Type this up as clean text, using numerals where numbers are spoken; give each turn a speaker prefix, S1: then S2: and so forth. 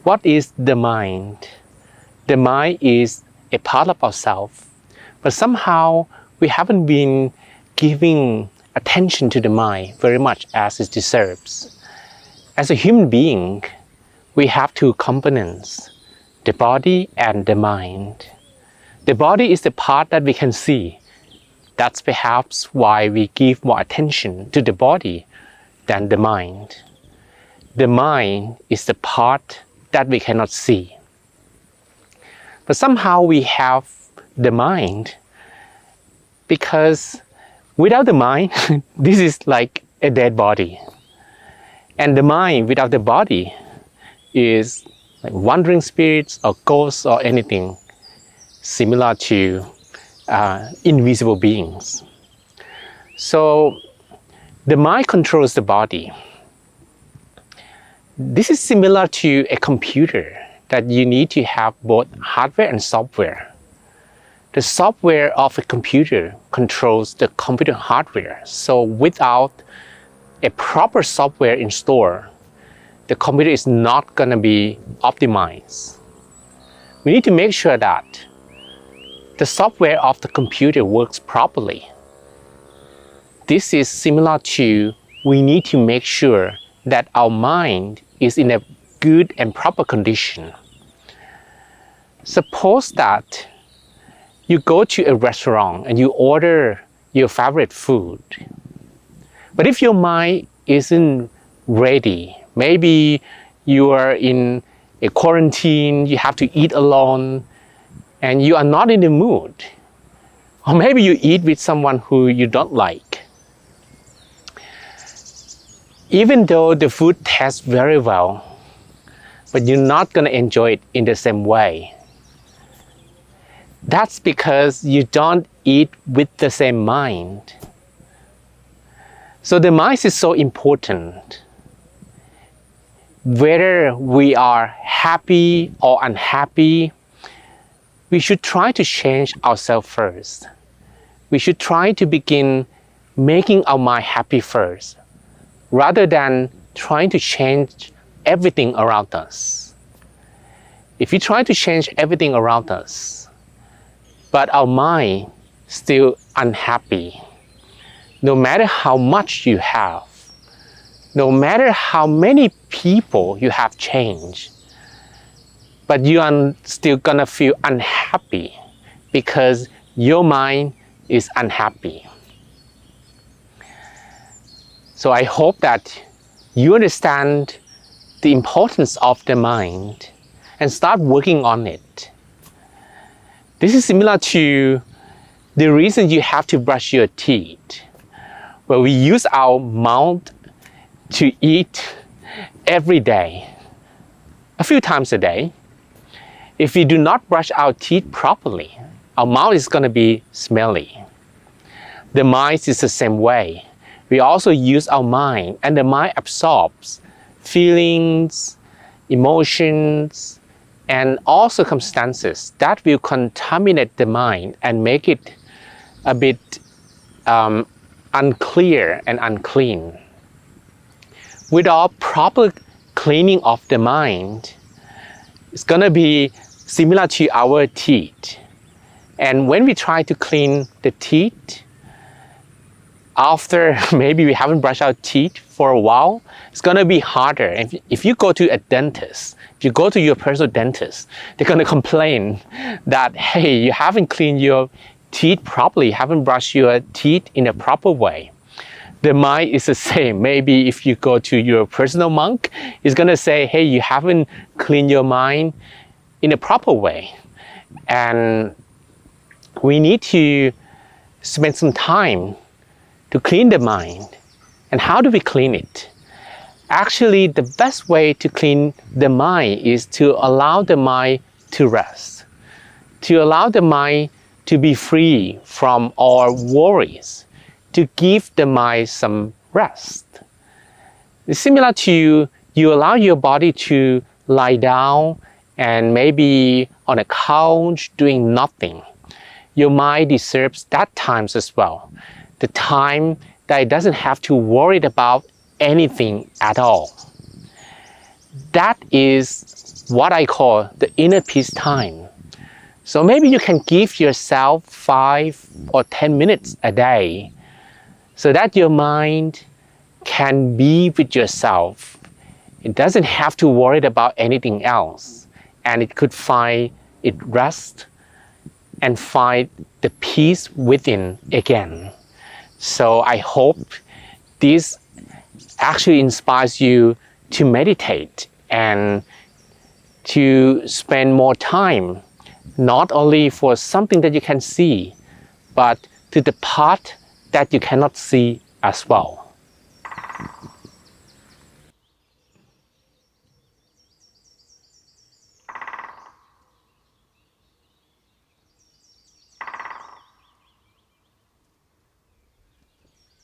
S1: What is the mind? The mind is a part of ourselves, but somehow we haven't been giving attention to the mind very much as it deserves. As a human being, we have two components, the body and the mind. The body is the part that we can see. That's perhaps why we give more attention to the body than the mind. The mind is the part that we cannot see. But somehow we have the mind because without the mind, this is like a dead body. And the mind without the body is like wandering spirits or ghosts or anything similar to invisible beings. So the mind controls the body. This is similar to a computer that you need to have both hardware and software. The software of a computer controls the computer hardware. So without a proper software installed, the computer is not going to be optimized. We need to make sure that the software of the computer works properly. This is similar to we need to make sure that our mind is in a good and proper condition. Suppose that you go to a restaurant and you order your favorite food. But if your mind isn't ready, maybe you are in a quarantine, you have to eat alone, and you are not in the mood. Or maybe you eat with someone who you don't like. Even though the food tastes very well, but you're not going to enjoy it in the same way. That's because you don't eat with the same mind. So the mind is so important. Whether we are happy or unhappy, we should try to change ourselves first. We should try to begin making our mind happy first, rather than trying to change everything around us. If we try to change everything around us, but our mind still unhappy, no matter how much you have, no matter how many people you have changed, but you are still gonna feel unhappy because your mind is unhappy. So I hope that you understand the importance of the mind and start working on it. This is similar to the reason you have to brush your teeth, where we use our mouth to eat every day, a few times a day. If we do not brush our teeth properly, our mouth is going to be smelly. The mind is the same way. We also use our mind, and the mind absorbs feelings, emotions, and all circumstances that will contaminate the mind and make it a bit unclear and unclean. Without proper cleaning of the mind, it's going to be similar to our teeth. And when we try to clean the teeth, after maybe we haven't brushed our teeth for a while, it's going to be harder. If you go to a dentist, if you go to your personal dentist, they're going to complain that, hey, you haven't cleaned your teeth properly, you haven't brushed your teeth in a proper way. The mind is the same. Maybe if you go to your personal monk, he's going to say, hey, you haven't cleaned your mind in a proper way. And we need to spend some time to clean the mind. And how do we clean it? Actually, the best way to clean the mind is to allow the mind to rest, to allow the mind to be free from all worries, to give the mind some rest. It's similar to you allow your body to lie down and maybe on a couch doing nothing. Your mind deserves that time as well. The time that it doesn't have to worry about anything at all. that is what I call the inner peace time. So maybe you can give yourself 5 or 10 minutes a day so that your mind can be with yourself. It doesn't have to worry about anything else, and it could find it rest and find the peace within again. So I hope this actually inspires you to meditate and to spend more time, not only for something that you can see, but to the part that you cannot see as well.